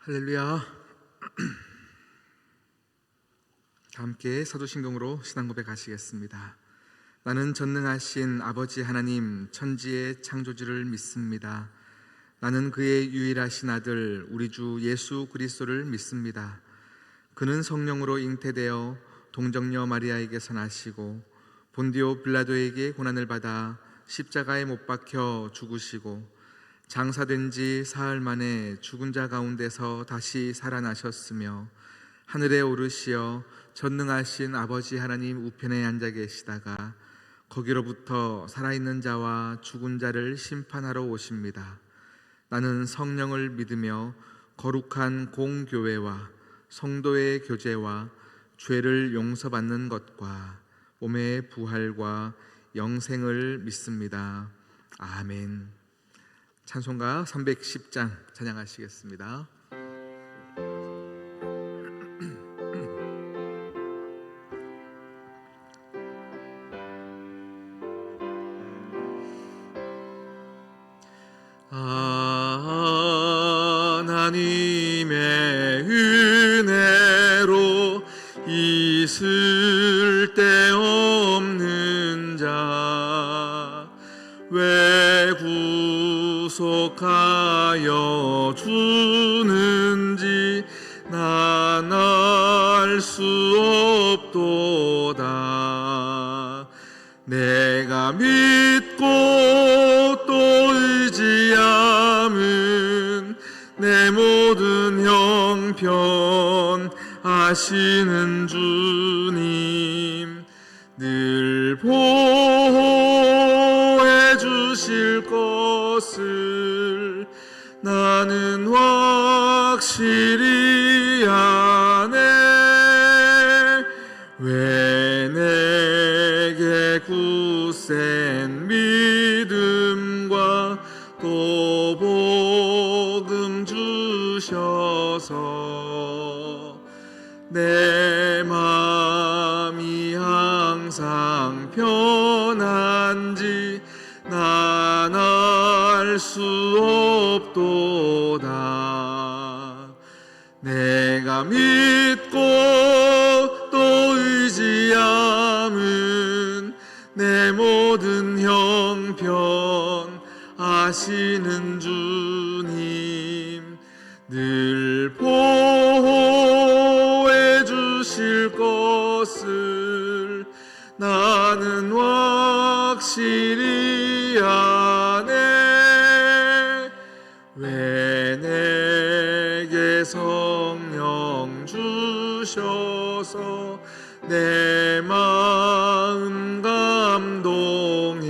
할렐루야. 다 함께 사도신경으로 신앙 고백하시겠습니다. 나는 전능하신 아버지 하나님 천지의 창조주를 믿습니다. 나는 그의 유일하신 아들 우리 주 예수 그리스도를 믿습니다. 그는 성령으로 잉태되어 동정녀 마리아에게서 나시고 본디오 빌라도에게 고난을 받아 십자가에 못 박혀 죽으시고 장사된 지 사흘 만에 죽은 자 가운데서 다시 살아나셨으며 하늘에 오르시어 전능하신 아버지 하나님 우편에 앉아 계시다가 거기로부터 살아있는 자와 죽은 자를 심판하러 오십니다. 나는 성령을 믿으며 거룩한 공교회와 성도의 교제와 죄를 용서받는 것과 몸의 부활과 영생을 믿습니다. 아멘. 찬송가 310장 찬양하시겠습니다. 하나님의 은혜로 있을 데 없는 자 왜 구속하여 주는지 난 알 수 없도다. 내가 믿고 또 의지함은 내 모든 형편 아시는 주님 늘 보호해 주실 것을 나는 확실히 아네. 왜 내게 굳센 믿음과 또 복음 주셔서 내 마음이 항상 편한지 난 알 수 없도다. 내가 믿고 또 의지함은 내 모든 형편 아시는 주님 늘 보호해 주실 것을 나는 확실히 아네. 왜 내게 성령 주셔서 내 마음 감동해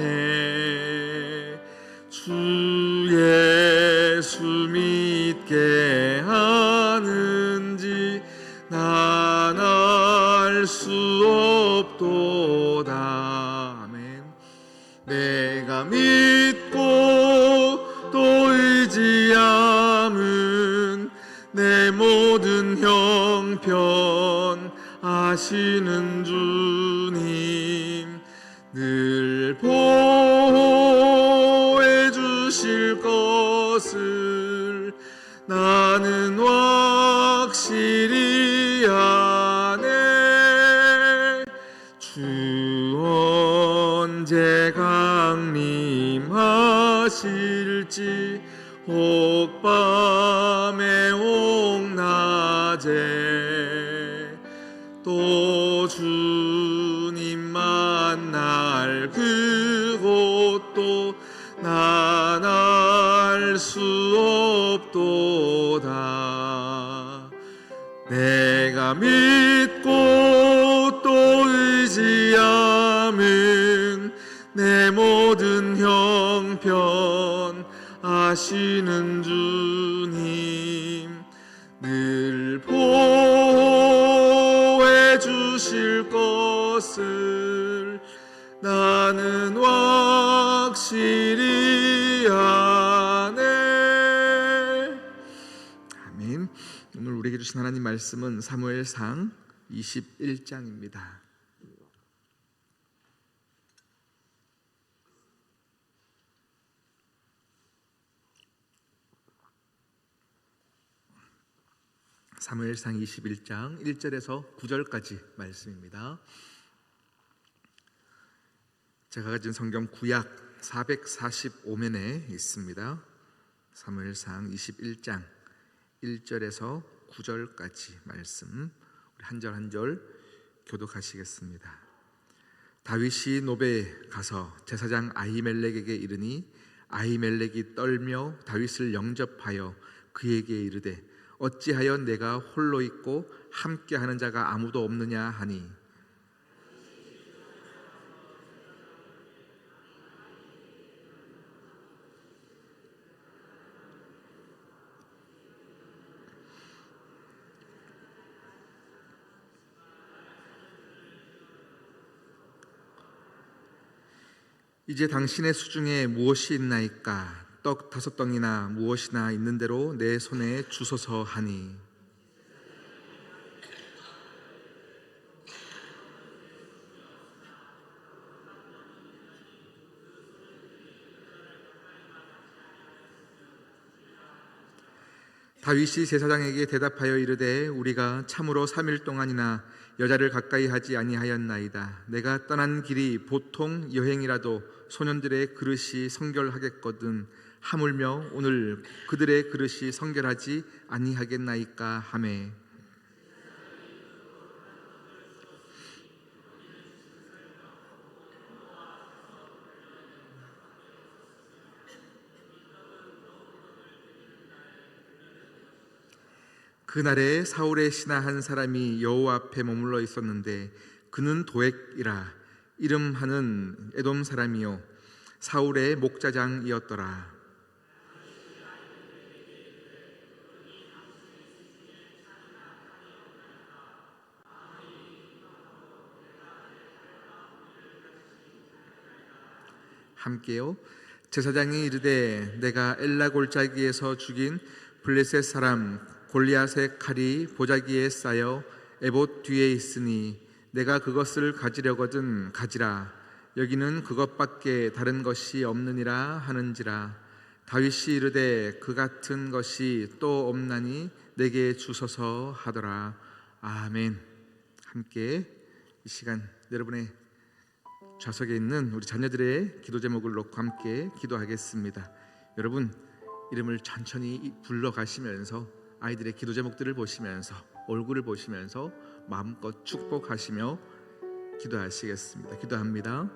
주 예수 믿게 하는지 난 알 수 없도다. 아멘. 내가 믿고 또 의지함은 내 모든 형편 아시는 주님 늘 보호해 주실 것을 나는 확실히 아네. 주 언제 강림하실지 혹 밤에 혹 낮에 또 주님 만날 그곳도 난 알 수 없도다. 내가 믿고 또 의지함은 내 모든 형편 아시는 주님 늘 보호해 주실 것을 나는 확실히 아네. 아멘. 오늘 우리에게 주신 하나님 말씀은 사무엘상 21장입니다. 사무엘상 21장 1절에서 9절까지 말씀입니다. 제가 가진 성경 구약 445면에 있습니다. 사무엘상 21장 1절에서 9절까지 말씀, 우리 한 절 한 절 교독하시겠습니다. 다윗이 노베에 가서 제사장 아히멜렉에게 이르니 아히멜렉이 떨며 다윗을 영접하여 그에게 이르되 어찌하여 내가 홀로 있고 함께하는 자가 아무도 없느냐 하니, 이제 당신의 수중에 무엇이 있나이까? 떡 5덩이나 무엇이나 있는 대로 내 손에 주소서 하니, 다윗이 제사장에게 대답하여 이르되 우리가 참으로 3일 동안이나 여자를 가까이 하지 아니하였나이다. 내가 떠난 길이 보통 여행이라도 소년들의 그릇이 성결하겠거든 하물며 오늘 그들의 그릇이 성결하지 아니하겠나이까 하매, 그날에 사울의 신하 한 사람이 여호와 앞에 머물러 있었는데 그는 도액이라 이름하는 에돔 사람이요 사울의 목자장이었더라. 함께요. 제사장이 이르되 내가 엘라 골짜기에서 죽인 블레셋 사람 골리앗의 칼이 보자기에 쌓여 에봇 뒤에 있으니 내가 그것을 가지려거든 가지라. 여기는 그것밖에 다른 것이 없느니라 하는지라. 다윗이 이르되 그 같은 것이 또 없나니 내게 주소서 하더라. 아멘. 함께 이 시간 여러분의 좌석에 있는 우리 자녀들의 기도 제목을 놓고 함께 기도하겠습니다. 여러분 이름을 천천히 불러가시면서 아이들의 기도 제목들을 보시면서 얼굴을 보시면서 마음껏 축복하시며 기도하시겠습니다. 기도합니다.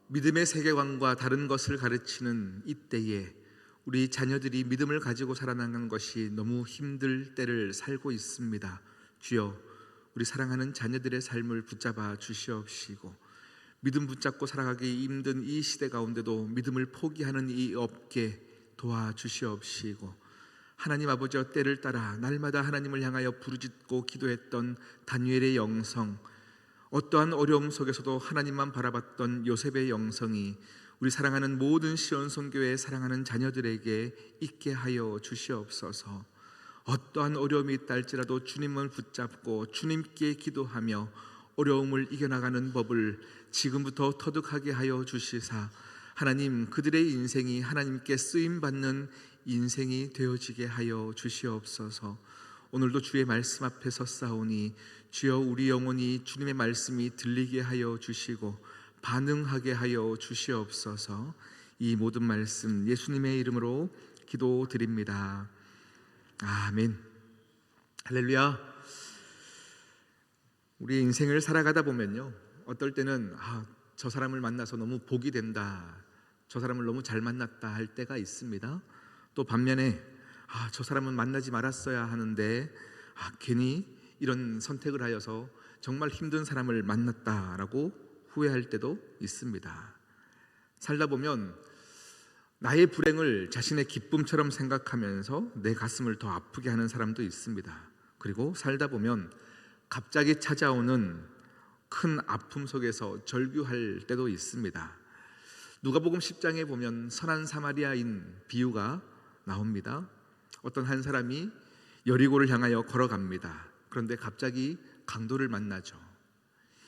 믿음의 세계관과 다른 것을 가르치는 이때에 우리 자녀들이 믿음을 가지고 살아나가는 것이 너무 힘들 때를 살고 있습니다. 주여, 우리 사랑하는 자녀들의 삶을 붙잡아 주시옵시고 믿음 붙잡고 살아가기 힘든 이 시대 가운데도 믿음을 포기하는 이 없게 도와주시옵시고, 하나님 아버지여, 때를 따라 날마다 하나님을 향하여 부르짖고 기도했던 다니엘의 영성, 어떠한 어려움 속에서도 하나님만 바라봤던 요셉의 영성이 우리 사랑하는 모든 시온성교회의 사랑하는 자녀들에게 있게 하여 주시옵소서. 어떠한 어려움이 있다 할지라도 주님을 붙잡고 주님께 기도하며 어려움을 이겨나가는 법을 지금부터 터득하게 하여 주시사 하나님 그들의 인생이 하나님께 쓰임받는 인생이 되어지게 하여 주시옵소서. 오늘도 주의 말씀 앞에 섰사오니 주여, 우리 영혼이 주님의 말씀이 들리게 하여 주시고 반응하게 하여 주시옵소서. 이 모든 말씀 예수님의 이름으로 기도드립니다. 아멘. 할렐루야. 우리 인생을 살아가다 보면요, 어떨 때는 저 사람을 만나서 너무 복이 된다, 저 사람을 너무 잘 만났다 할 때가 있습니다. 또 반면에 저 사람은 만나지 말았어야 하는데 괜히 이런 선택을 하여서 정말 힘든 사람을 만났다라고 후회할 때도 있습니다. 살다 보면 나의 불행을 자신의 기쁨처럼 생각하면서 내 가슴을 더 아프게 하는 사람도 있습니다. 그리고 살다 보면 갑자기 찾아오는 큰 아픔 속에서 절규할 때도 있습니다. 누가복음 10장에 보면 선한 사마리아인 비유가 나옵니다. 어떤 한 사람이 여리고를 향하여 걸어갑니다. 그런데 갑자기 강도를 만나죠.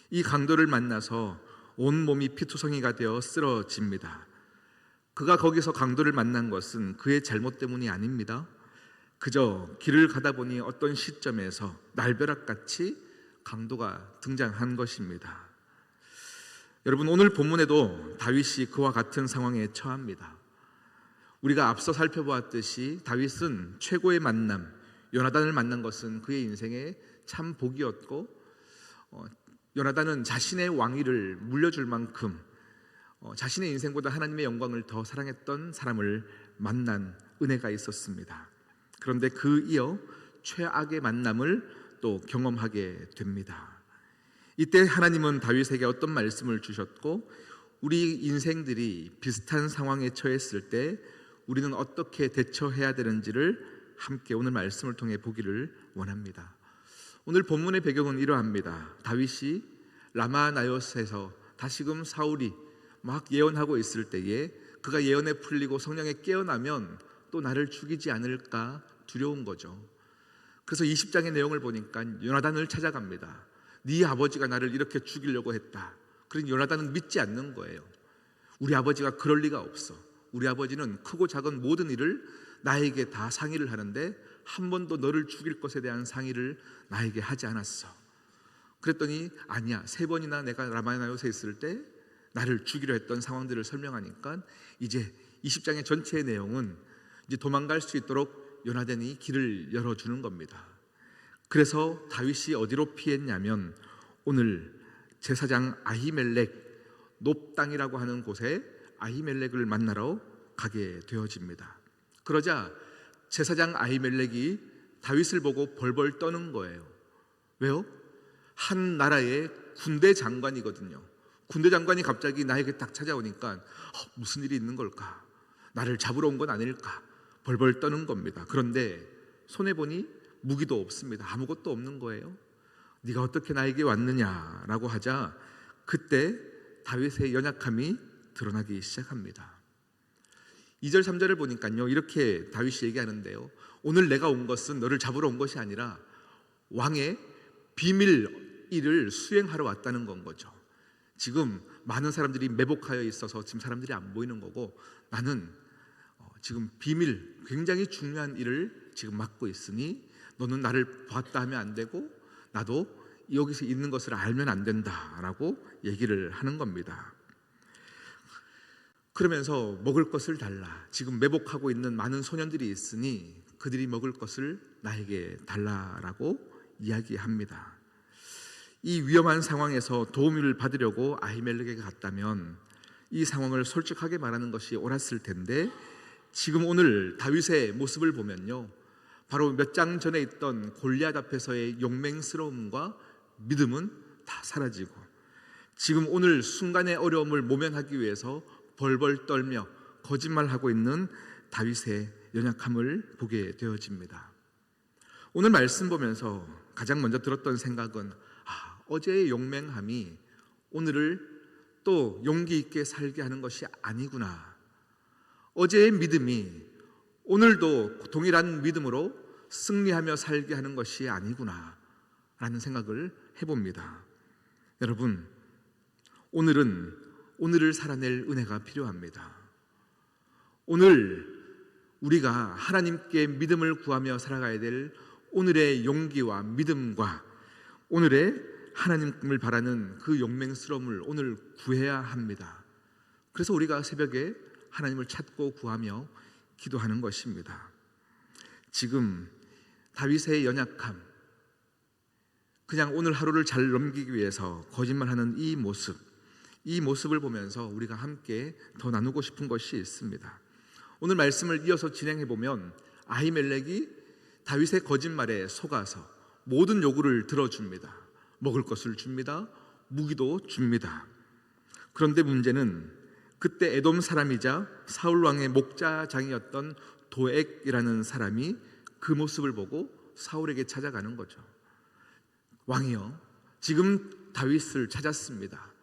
이 강도를 만나서 온몸이 피투성이가 되어 쓰러집니다. 그가 거기서 강도를 만난 것은 그의 잘못 때문이 아닙니다. 그저 길을 가다 보니 어떤 시점에서 날벼락같이 강도가 등장한 것입니다. 여러분, 오늘 본문에도 다윗이 그와 같은 상황에 처합니다. 우리가 앞서 살펴보았듯이 다윗은 최고의 만남, 요나단을 만난 것은 그의 인생에 참 복이었고, 요나단은 자신의 왕위를 물려줄 만큼 자신의 인생보다 하나님의 영광을 더 사랑했던 사람을 만난 은혜가 있었습니다. 그런데 그 이어 최악의 만남을 또 경험하게 됩니다. 이때 하나님은 다윗에게 어떤 말씀을 주셨고, 우리 인생들이 비슷한 상황에 처했을 때 우리는 어떻게 대처해야 되는지를 함께 오늘 말씀을 통해 보기를 원합니다. 오늘 본문의 배경은 이러합니다. 다윗이 라마나요스에서 다시금 사울이 막 예언하고 있을 때에 그가 예언에 풀리고 성령에 깨어나면 또 나를 죽이지 않을까 두려운 거죠. 그래서 20장의 내용을 보니까 요나단을 찾아갑니다. 네 아버지가 나를 이렇게 죽이려고 했다. 그러니 요나단은 믿지 않는 거예요. 우리 아버지가 그럴 리가 없어. 우리 아버지는 크고 작은 모든 일을 나에게 다 상의를 하는데 한 번도 너를 죽일 것에 대한 상의를 나에게 하지 않았어. 그랬더니 아니야, 3번이나 내가 라마나요스에 있을 때 나를 죽이려 했던 상황들을 설명하니까 이제 20장의 전체의 내용은 이제 도망갈 수 있도록 요나단이 길을 열어주는 겁니다. 그래서 다윗이 어디로 피했냐면 오늘 제사장 아히멜렉 높 땅이라고 하는 곳에 아히멜렉을 만나러 가게 되어집니다. 그러자 제사장 아히멜렉이 다윗을 보고 벌벌 떠는 거예요. 왜요? 한 나라의 군대 장관이거든요. 군대 장관이 갑자기 나에게 딱 찾아오니까 무슨 일이 있는 걸까? 나를 잡으러 온 건 아닐까? 벌벌 떠는 겁니다. 그런데 손에 보니 무기도 없습니다. 아무것도 없는 거예요. 네가 어떻게 나에게 왔느냐라고 하자 그때 다윗의 연약함이 드러나기 시작합니다. 2절 3절을 보니까요, 이렇게 다윗이 얘기하는데요, 오늘 내가 온 것은 너를 잡으러 온 것이 아니라 왕의 비밀 일을 수행하러 왔다는 건 거죠. 지금 많은 사람들이 매복하여 있어서 지금 사람들이 안 보이는 거고, 나는 지금 비밀, 굉장히 중요한 일을 지금 맡고 있으니 너는 나를 봤다 하면 안 되고 나도 여기서 있는 것을 알면 안 된다라고 얘기를 하는 겁니다. 그러면서 먹을 것을 달라. 지금 매복하고 있는 많은 소년들이 있으니 그들이 먹을 것을 나에게 달라라고 이야기합니다. 이 위험한 상황에서 도움을 받으려고 아히멜렉에게 갔다면 이 상황을 솔직하게 말하는 것이 옳았을 텐데, 지금 오늘 다윗의 모습을 보면요, 바로 몇 장 전에 있던 골리앗 앞에서의 용맹스러움과 믿음은 다 사라지고 지금 오늘 순간의 어려움을 모면하기 위해서 벌벌 떨며 거짓말하고 있는 다윗의 연약함을 보게 되어집니다. 오늘 말씀 보면서 가장 먼저 들었던 생각은 어제의 용맹함이 오늘을 또 용기 있게 살게 하는 것이 아니구나. 어제의 믿음이 오늘도 동일한 믿음으로 승리하며 살게 하는 것이 아니구나 라는 생각을 해봅니다. 여러분, 오늘을 살아낼 은혜가 필요합니다. 오늘 우리가 하나님께 믿음을 구하며 살아가야 될 오늘의 용기와 믿음과 오늘의 하나님을 바라는 그 용맹스러움을 오늘 구해야 합니다. 그래서 우리가 새벽에 하나님을 찾고 구하며 기도하는 것입니다. 지금 다윗의 연약함, 그냥 오늘 하루를 잘 넘기기 위해서 거짓말하는 이 모습, 이 모습을 보면서 우리가 함께 더 나누고 싶은 것이 있습니다. 오늘 말씀을 이어서 진행해 보면 아히멜렉이 다윗의 거짓말에 속아서 모든 요구를 들어줍니다. 먹을 것을 줍니다. 무기도 줍니다. 그런데 문제는 그때 에돔 사람이자 사울 왕의 목자장이었던 도액이라는 사람이 그 모습을 보고 사울에게 찾아가는 거죠. 왕이여, 지금 다윗을 찾았습니다.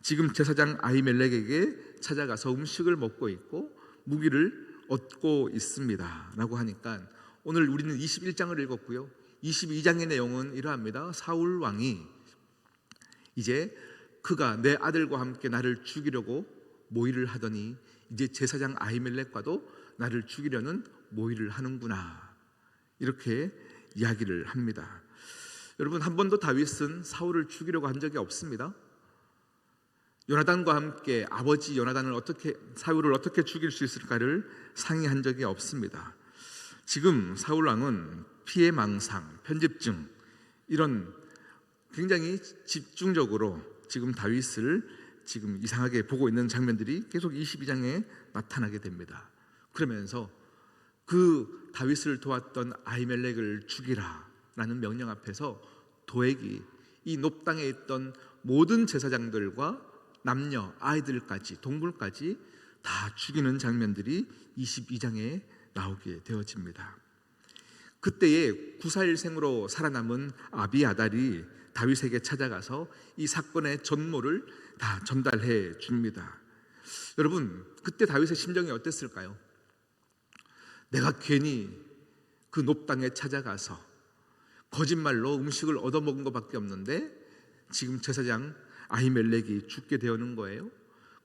지금 제사장 아히멜렉에게 찾아가서 음식을 먹고 있고 무기를 얻고 있습니다 라고 하니까, 오늘 우리는 21장을 읽었고요, 22장의 내용은 이러합니다. 사울 왕이 이제 그가 내 아들과 함께 나를 죽이려고 모의를 하더니 이제 제사장 아히멜렉과도 나를 죽이려는 모의를 하는구나, 이렇게 이야기를 합니다. 여러분, 한 번도 다윗은 사울을 죽이려고 한 적이 없습니다. 요나단과 함께 아버지 요나단을 사울을 어떻게 죽일 수 있을까를 상의한 적이 없습니다. 지금 사울 왕은 피해망상, 편집증, 이런 굉장히 집중적으로 지금 다윗을 지금 이상하게 보고 있는 장면들이 계속 22장에 나타나게 됩니다. 그러면서 그 다윗을 도왔던 아히멜렉을 죽이라라는 명령 앞에서 도액이 이 높 땅에 있던 모든 제사장들과 남녀, 아이들까지, 동물까지 다 죽이는 장면들이 22장에 나오게 되어집니다. 그때에 구사일생으로 살아남은 아비아달이 다윗에게 찾아가서 이 사건의 전모를 다 전달해 줍니다. 여러분, 그때 다윗의 심정이 어땠을까요? 내가 괜히 그 높당에 찾아가서 거짓말로 음식을 얻어먹은 것밖에 없는데 지금 제사장 아히멜렉이 죽게 되어는 거예요.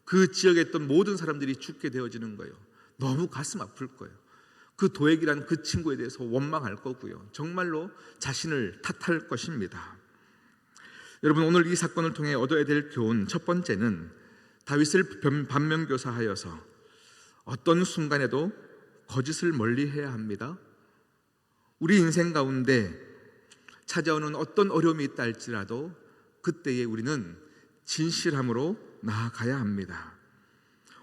그 지역에 있던 모든 사람들이 죽게 되어지는 거예요. 너무 가슴 아플 거예요. 그 도액이란 그 친구에 대해서 원망할 거고요, 정말로 자신을 탓할 것입니다. 여러분, 오늘 이 사건을 통해 얻어야 될 교훈, 첫 번째는 다윗을 반면교사하여서 어떤 순간에도 거짓을 멀리해야 합니다. 우리 인생 가운데 찾아오는 어떤 어려움이 있다 할지라도 그때에 우리는 진실함으로 나아가야 합니다.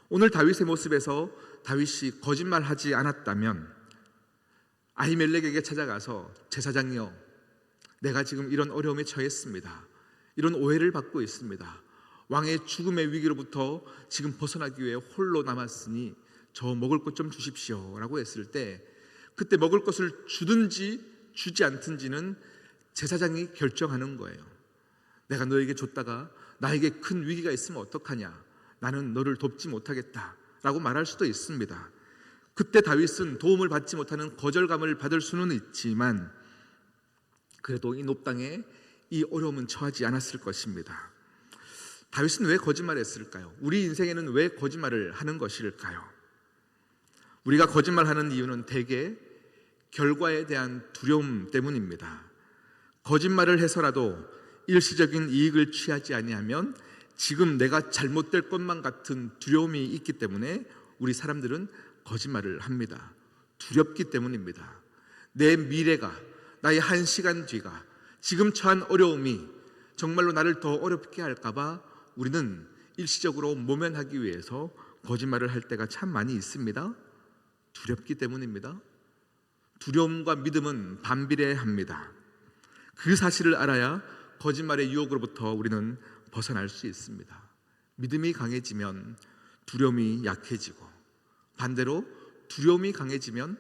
오늘 다윗의 모습에서 다윗이 거짓말하지 않았다면 아히멜렉에게 찾아가서 제사장이여, 내가 지금 이런 어려움에 처했습니다. 이런 오해를 받고 있습니다. 왕의 죽음의 위기로부터 지금 벗어나기 위해 홀로 남았으니 저 먹을 것 좀 주십시오 라고 했을 때, 그때 먹을 것을 주든지 주지 않든지는 제사장이 결정하는 거예요. 내가 너에게 줬다가 나에게 큰 위기가 있으면 어떡하냐, 나는 너를 돕지 못하겠다 라고 말할 수도 있습니다. 그때 다윗은 도움을 받지 못하는 거절감을 받을 수는 있지만 그래도 이 높당에 이 어려움은 처하지 않았을 것입니다. 다윗은 왜 거짓말했을까요? 우리 인생에는 왜 거짓말을 하는 것일까요? 우리가 거짓말하는 이유는 대개 결과에 대한 두려움 때문입니다. 거짓말을 해서라도 일시적인 이익을 취하지 아니하면 지금 내가 잘못될 것만 같은 두려움이 있기 때문에 우리 사람들은 거짓말을 합니다. 두렵기 때문입니다. 내 미래가, 나의 한 시간 뒤가, 지금 처한 어려움이 정말로 나를 더 어렵게 할까봐 우리는 일시적으로 모면하기 위해서 거짓말을 할 때가 참 많이 있습니다. 두렵기 때문입니다. 두려움과 믿음은 반비례합니다. 그 사실을 알아야 거짓말의 유혹으로부터 우리는 벗어날 수 있습니다. 믿음이 강해지면 두려움이 약해지고, 반대로 두려움이 강해지면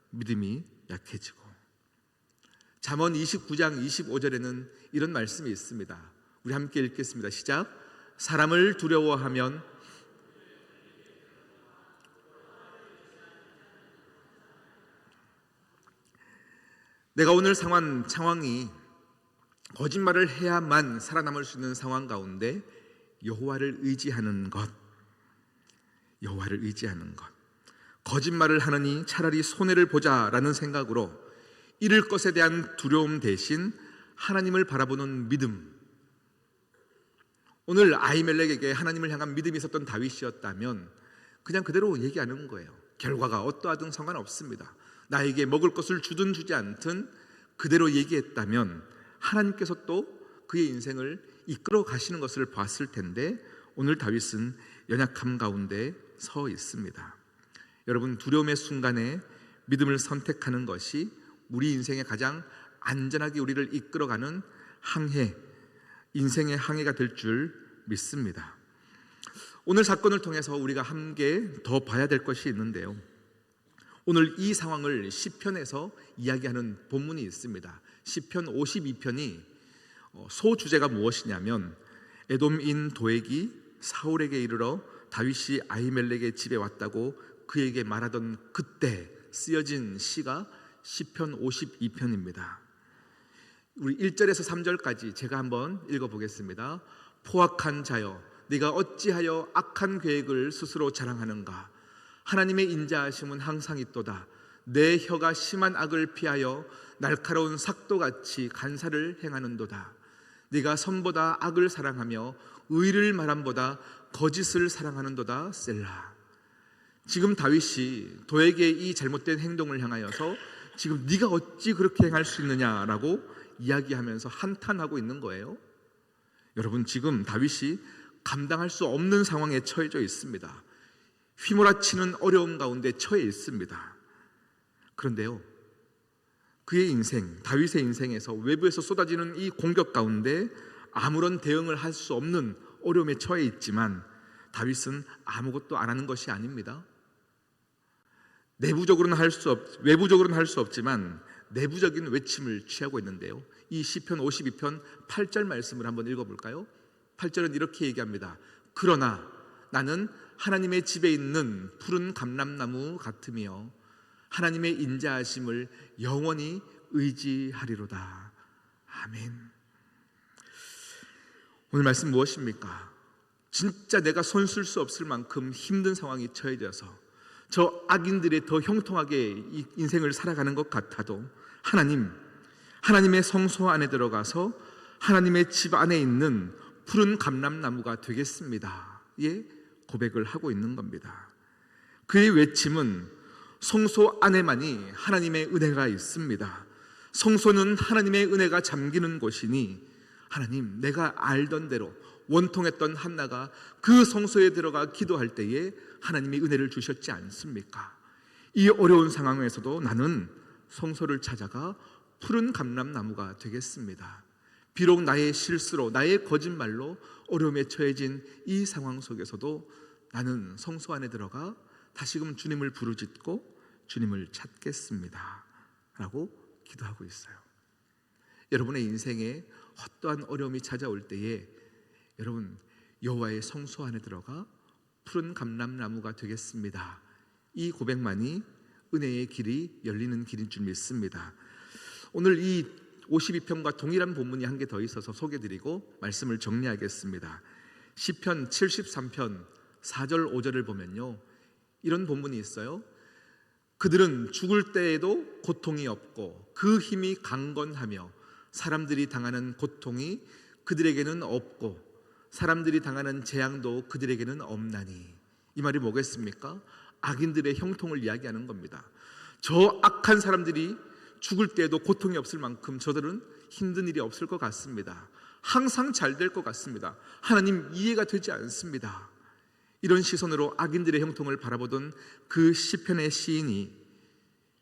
믿음이 약해지고. 잠언 29장 25절에는 이런 말씀이 있습니다. 우리 함께 읽겠습니다. 시작. 사람을 두려워하면 내가 오늘 상황이 거짓말을 해야만 살아남을 수 있는 상황 가운데 여호와를 의지하는 것, 거짓말을 하느니 차라리 손해를 보자라는 생각으로 잃을 것에 대한 두려움 대신 하나님을 바라보는 믿음. 오늘 아히멜렉에게 하나님을 향한 믿음이 있었던 다윗이었다면 그냥 그대로 얘기하는 거예요. 결과가 어떠하든 상관없습니다. 나에게 먹을 것을 주든 주지 않든 그대로 얘기했다면 하나님께서 또 그의 인생을 이끌어 가시는 것을 봤을 텐데, 오늘 다윗은 연약함 가운데 서 있습니다. 여러분, 두려움의 순간에 믿음을 선택하는 것이 우리 인생의 가장 안전하게 우리를 이끌어가는 항해, 인생의 항해가 될 줄 믿습니다. 오늘 사건을 통해서 우리가 함께 더 봐야 될 것이 있는데요, 오늘 이 상황을 시편에서 이야기하는 본문이 있습니다. 시편 52편이 소주제가 무엇이냐면, 에돔인 도액이 사울에게 이르러 다윗이 아히멜렉의 집에 왔다고 그에게 말하던 그때 쓰여진 시가 시편 52편입니다. 우리 1절에서 3절까지 제가 한번 읽어보겠습니다. 포악한 자여, 네가 어찌하여 악한 계획을 스스로 자랑하는가? 하나님의 인자하심은 항상 있도다. 내 혀가 심한 악을 피하여 날카로운 삭도같이 간사를 행하는도다. 네가 선보다 악을 사랑하며 의를 말함보다 거짓을 사랑하는도다. 셀라. 지금 다윗이 도에게 이 잘못된 행동을 향하여서 지금 네가 어찌 그렇게 행할 수 있느냐라고 이야기하면서 한탄하고 있는 거예요. 여러분, 지금 다윗이 감당할 수 없는 상황에 처해져 있습니다. 휘몰아치는 어려움 가운데 처해 있습니다. 그런데요, 그의 인생, 다윗의 인생에서 외부에서 쏟아지는 이 공격 가운데 아무런 대응을 할 수 없는 어려움에 처해 있지만 다윗은 아무것도 안 하는 것이 아닙니다. 외부적으로는 할 수 없지만 내부적인 외침을 취하고 있는데요, 이 시편 52편 8절 말씀을 한번 읽어볼까요? 8절은 이렇게 얘기합니다. 그러나 나는 하나님의 집에 있는 푸른 감람나무 같으며 하나님의 인자하심을 영원히 의지하리로다. 아멘. 오늘 말씀 무엇입니까? 진짜 내가 손 쓸 수 없을 만큼 힘든 상황이 처해져서 저 악인들의 더 형통하게 이 인생을 살아가는 것 같아도 하나님의 성소 안에 들어가서 하나님의 집 안에 있는 푸른 감람나무가 되겠습니다. 예, 고백을 하고 있는 겁니다. 그의 외침은 성소 안에만이 하나님의 은혜가 있습니다. 성소는 하나님의 은혜가 잠기는 곳이니 하나님, 내가 알던 대로 원통했던 한나가 그 성소에 들어가 기도할 때에 하나님이 은혜를 주셨지 않습니까? 이 어려운 상황에서도 나는 성소를 찾아가 푸른 감람나무가 되겠습니다. 비록 나의 실수로, 나의 거짓말로 어려움에 처해진 이 상황 속에서도 나는 성소 안에 들어가 다시금 주님을 부르짖고 주님을 찾겠습니다 라고 기도하고 있어요. 여러분의 인생에 어떠한 어려움이 찾아올 때에 여러분, 여호와의 성소 안에 들어가 푸른 감람나무가 되겠습니다, 이 고백만이 은혜의 길이 열리는 길인 줄 믿습니다. 오늘 이 52편과 동일한 본문이 한 개 더 있어서 소개드리고 말씀을 정리하겠습니다. 시편 73편 4절 5절을 보면요, 이런 본문이 있어요. 그들은 죽을 때에도 고통이 없고 그 힘이 강건하며 사람들이 당하는 고통이 그들에게는 없고 사람들이 당하는 재앙도 그들에게는 없나니. 이 말이 뭐겠습니까? 악인들의 형통을 이야기하는 겁니다. 저 악한 사람들이 죽을 때에도 고통이 없을 만큼 저들은 힘든 일이 없을 것 같습니다. 항상 잘 될 것 같습니다. 하나님, 이해가 되지 않습니다. 이런 시선으로 악인들의 형통을 바라보던 그 시편의 시인이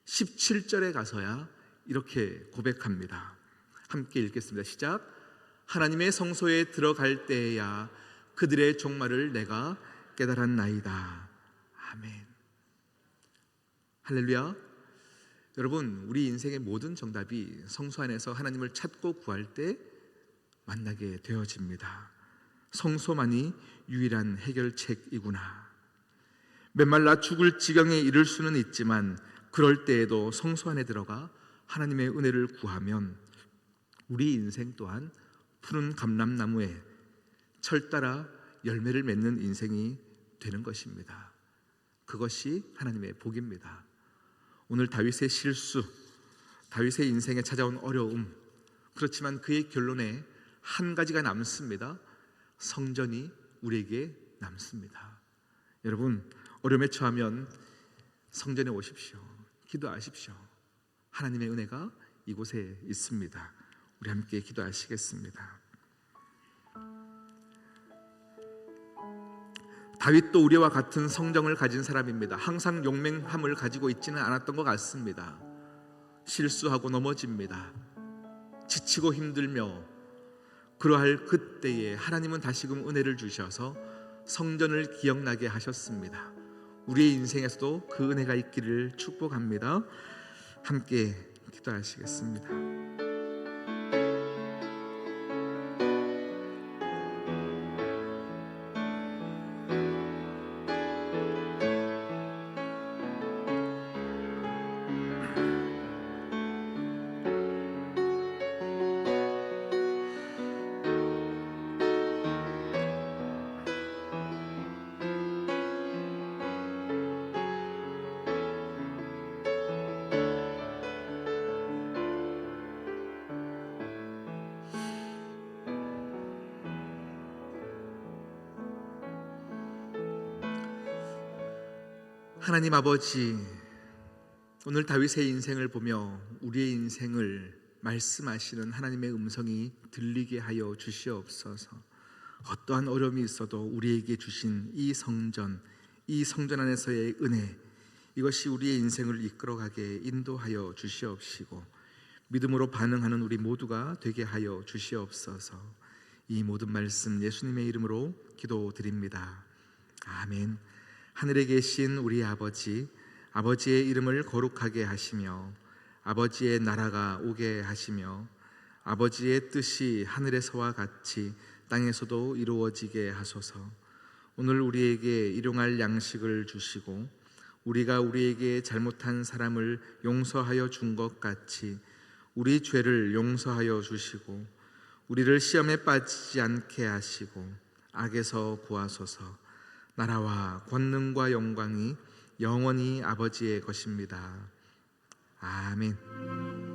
17절에 가서야 이렇게 고백합니다. 함께 읽겠습니다. 시작. 하나님의 성소에 들어갈 때에야 그들의 종말을 내가 깨달았나이다. 아멘. 할렐루야. 여러분, 우리 인생의 모든 정답이 성소 안에서 하나님을 찾고 구할 때 만나게 되어집니다. 성소만이 유일한 해결책이구나. 메말라 죽을 지경에 이를 수는 있지만 그럴 때에도 성소 안에 들어가 하나님의 은혜를 구하면 우리 인생 또한 푸른 감람나무에 철 따라 열매를 맺는 인생이 되는 것입니다. 그것이 하나님의 복입니다. 오늘 다윗의 실수, 다윗의 인생에 찾아온 어려움, 그렇지만 그의 결론에 한 가지가 남습니다. 성전이 우리에게 남습니다. 여러분, 어려움에 처하면 성전에 오십시오. 기도하십시오. 하나님의 은혜가 이곳에 있습니다. 우리 함께 기도하시겠습니다. 다윗도 우리와 같은 성정을 가진 사람입니다. 항상 용맹함을 가지고 있지는 않았던 것 같습니다. 실수하고 넘어집니다. 지치고 힘들며 그러할 그때에 하나님은 다시금 은혜를 주셔서 성전을 기억나게 하셨습니다. 우리의 인생에서도 그 은혜가 있기를 축복합니다. 함께 기도하시겠습니다. 하나님 아버지, 오늘 다윗의 인생을 보며 우리의 인생을 말씀하시는 하나님의 음성이 들리게 하여 주시옵소서. 어떠한 어려움이 있어도 우리에게 주신 이 성전 안에서의 은혜, 이것이 우리의 인생을 이끌어가게 인도하여 주시옵시고 믿음으로 반응하는 우리 모두가 되게 하여 주시옵소서. 이 모든 말씀 예수님의 이름으로 기도드립니다. 아멘. 하늘에 계신 우리 아버지, 아버지의 이름을 거룩하게 하시며 아버지의 나라가 오게 하시며 아버지의 뜻이 하늘에서와 같이 땅에서도 이루어지게 하소서. 오늘 우리에게 일용할 양식을 주시고 우리가 우리에게 잘못한 사람을 용서하여 준 것 같이 우리 죄를 용서하여 주시고 우리를 시험에 빠지지 않게 하시고 악에서 구하소서. 나라와 권능과 영광이 영원히 아버지의 것입니다. 아멘.